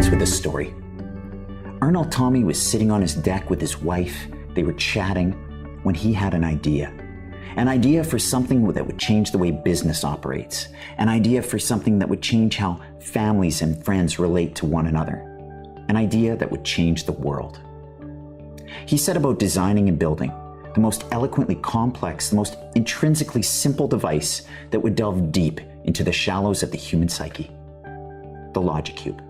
begins with a story. Arnold Tommy was sitting on his deck with his wife. They were chatting when he had an idea. An idea for something that would change the way business operates. An idea for something that would change how families and friends relate to one another. An idea that would change the world. He set about designing and building the most eloquently complex, the most intrinsically simple device that would delve deep into the shallows of the human psyche. The logic cube.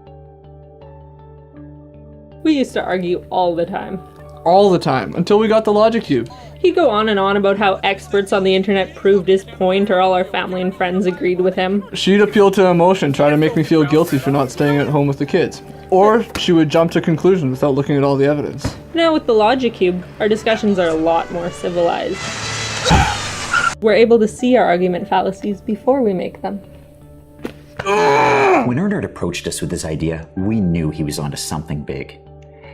We used to argue all the time. All the time, until we got the logic cube. He'd go on and on about how experts on the internet proved his point or all our family and friends agreed with him. She'd appeal to emotion, try to make me feel guilty for not staying at home with the kids. Or she would jump to conclusions without looking at all the evidence. Now with the logic cube, our discussions are a lot more civilized. We're able to see our argument fallacies before we make them. When Ernard approached us with his idea, we knew he was onto something big.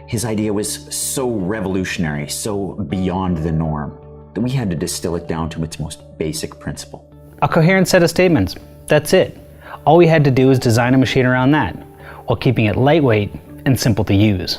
His idea was so revolutionary, so beyond the norm, that we had to distill it down to its most basic principle. A coherent set of statements. That's it. All we had to do was design a machine around that, while keeping it lightweight and simple to use.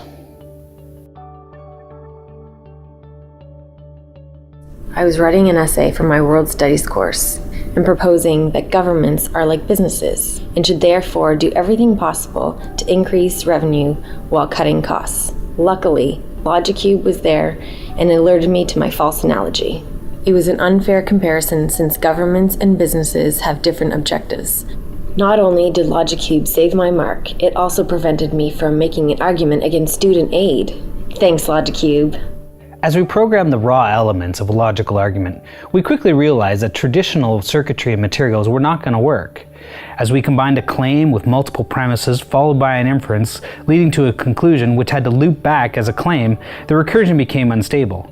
I was writing an essay for my World Studies course and proposing that governments are like businesses and should therefore do everything possible to increase revenue while cutting costs. Luckily, LogicCube was there and alerted me to my false analogy. It was an unfair comparison since governments and businesses have different objectives. Not only did LogicCube save my mark, it also prevented me from making an argument against student aid. Thanks, LogicCube. As we programmed the raw elements of a logical argument, we quickly realized that traditional circuitry and materials were not going to work. As we combined a claim with multiple premises followed by an inference, leading to a conclusion which had to loop back as a claim, the recursion became unstable.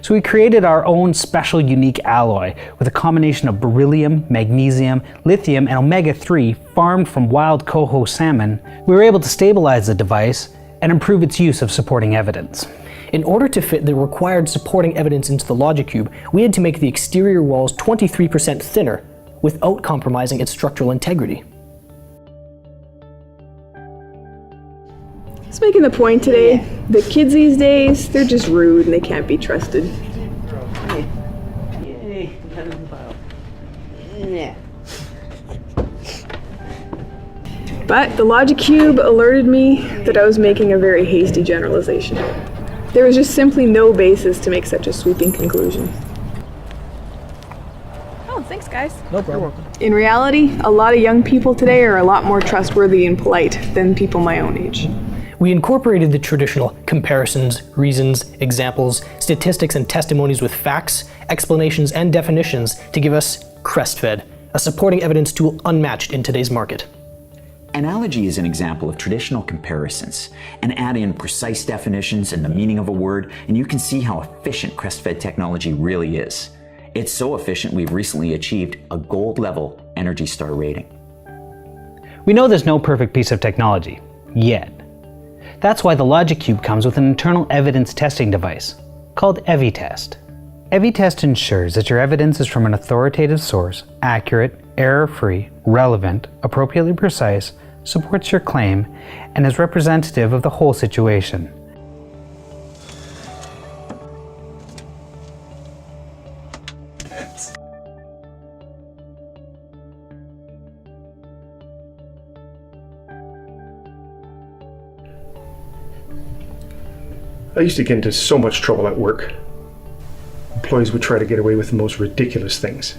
So we created our own special unique alloy with a combination of beryllium, magnesium, lithium, and omega-3 farmed from wild coho salmon. We were able to stabilize the device and improve its use of supporting evidence. In order to fit the required supporting evidence into the logic cube, we had to make the exterior walls 23% thinner without compromising its structural integrity. Just making the point today, the kids these days, they're just rude and they can't be trusted. But the logic cube alerted me that I was making a very hasty generalization. There was just simply no basis to make such a sweeping conclusion. Oh, thanks guys. No problem. In reality, a lot of young people today are a lot more trustworthy and polite than people my own age. We incorporated the traditional comparisons, reasons, examples, statistics, and testimonies with facts, explanations, and definitions to give us CrestFed, a supporting evidence tool unmatched in today's market. Analogy is an example of traditional comparisons, and add in precise definitions and the meaning of a word, and you can see how efficient CrestFed technology really is. It's so efficient we've recently achieved a gold level Energy Star rating. We know there's no perfect piece of technology, yet. That's why the Logic Cube comes with an internal evidence testing device called EviTest. EviTest ensures that your evidence is from an authoritative source, accurate, error-free, relevant, appropriately precise, supports your claim, and is representative of the whole situation. I used to get into so much trouble at work. Employees would try to get away with the most ridiculous things.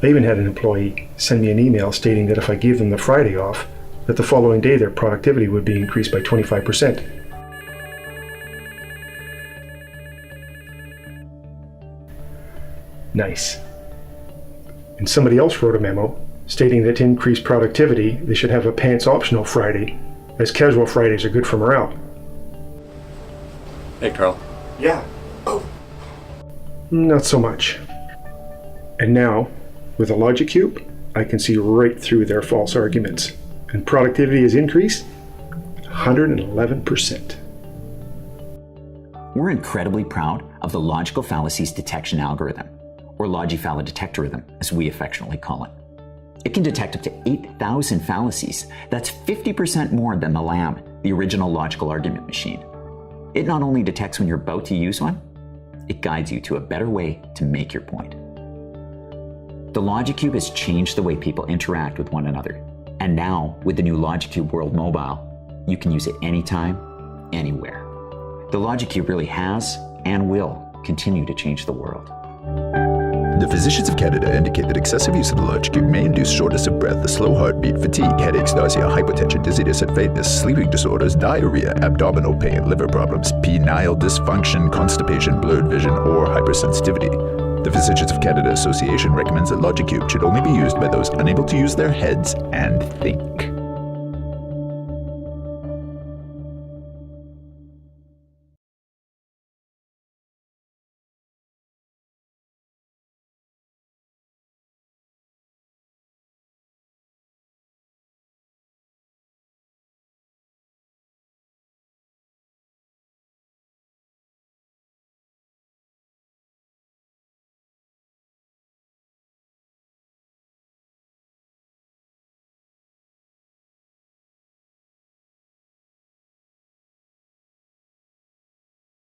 I even had an employee send me an email stating that if I gave them the Friday off, that the following day their productivity would be increased by 25%. Nice. And somebody else wrote a memo stating that to increase productivity, they should have a pants optional Friday, as casual Fridays are good for morale. Hey, Carl. Yeah. Oh. Not so much. And now, with a logic cube, I can see right through their false arguments. And productivity has increased 111%. We're incredibly proud of the logical fallacies detection algorithm, or Logifalla detectorism, as we affectionately call it. It can detect up to 8,000 fallacies. That's 50% more than the LAM, the original logical argument machine. It not only detects when you're about to use one, it guides you to a better way to make your point. The Logic Cube has changed the way people interact with one another. And now, with the new Logic Cube World Mobile, you can use it anytime, anywhere. The Logic Cube really has and will continue to change the world. The physicians of Canada indicate that excessive use of the Logic Cube may induce shortness of breath, a slow heartbeat, fatigue, headaches, nausea, hypotension, dizziness and faintness, sleeping disorders, diarrhea, abdominal pain, liver problems, penile dysfunction, constipation, blurred vision, or hypersensitivity. The Physicians of Canada Association recommends that Logic Cube should only be used by those unable to use their heads and think.